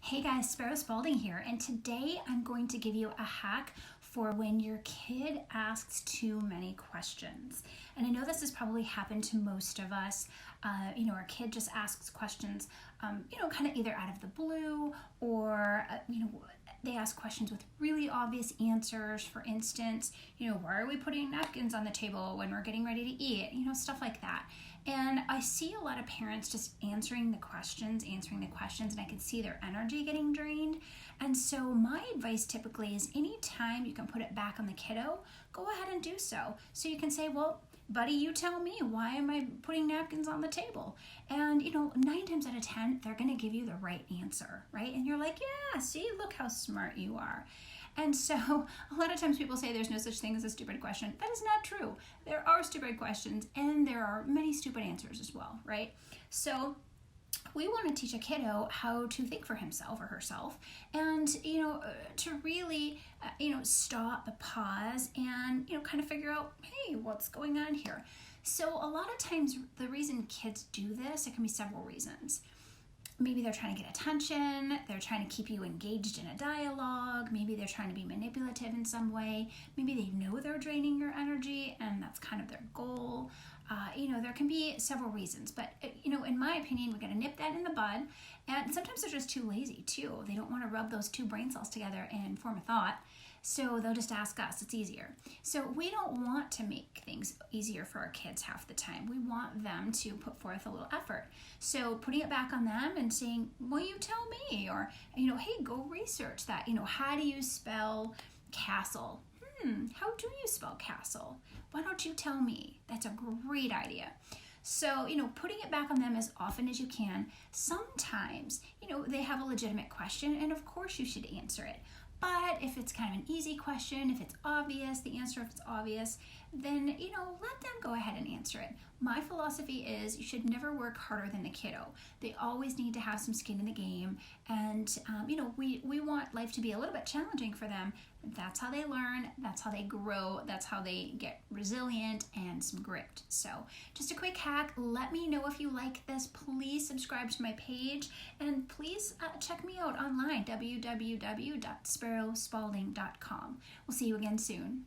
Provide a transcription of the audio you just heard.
Hey guys, Sparrow here, and today I'm going to give you a hack for when your kid asks too many questions. And I know this has probably happened to most of us. Our kid just asks questions, kind of either out of the blue or, they ask questions with really obvious answers. For instance, why are we putting napkins on the table when we're getting ready to eat? Stuff like that. And I see a lot of parents just answering the questions, and I can see their energy getting drained. And so my advice typically is anytime you can put it back on the kiddo, go ahead and do so. So you can say, well, buddy, you tell me, why am I putting napkins on the table? And 9 times out of 10, they're gonna give you the right answer, right? And you're like, yeah, see, look how smart you are. And so a lot of times people say there's no such thing as a stupid question. That is not true. There are stupid questions and there are many stupid answers as well, right? So we want to teach a kiddo how to think for himself or herself and, to really, stop, pause, and, kind of figure out, hey, what's going on here? So a lot of times the reason kids do this, it can be several reasons. Maybe they're trying to get attention, they're trying to keep you engaged in a dialogue, maybe they're trying to be manipulative in some way, maybe they know they're draining your energy and that's kind of their goal. There can be several reasons, but in my opinion, we're going to nip that in the bud. And sometimes they're just too lazy too. They don't want to rub those two brain cells together and form a thought. So they'll just ask us, it's easier. So we don't want to make things easier for our kids half the time. We want them to put forth a little effort. So putting it back on them and saying, well, you tell me, or, hey, go research that. How do you spell castle? How do you spell castle? Why don't you tell me? That's a great idea. So, putting it back on them as often as you can. Sometimes, they have a legitimate question, and of course you should answer it. But if it's kind of an easy question, if it's obvious, the answer if it's obvious, then, let them go ahead and answer it. My philosophy is you should never work harder than the kiddo. They always need to have some skin in the game. And, we want life to be a little bit challenging for them. That's how they learn. That's how they grow. That's how they get resilient and some grit. So just a quick hack. Let me know if you like this. Please subscribe to my page and please check me out online, www.sparrowspalding.com. We'll see you again soon.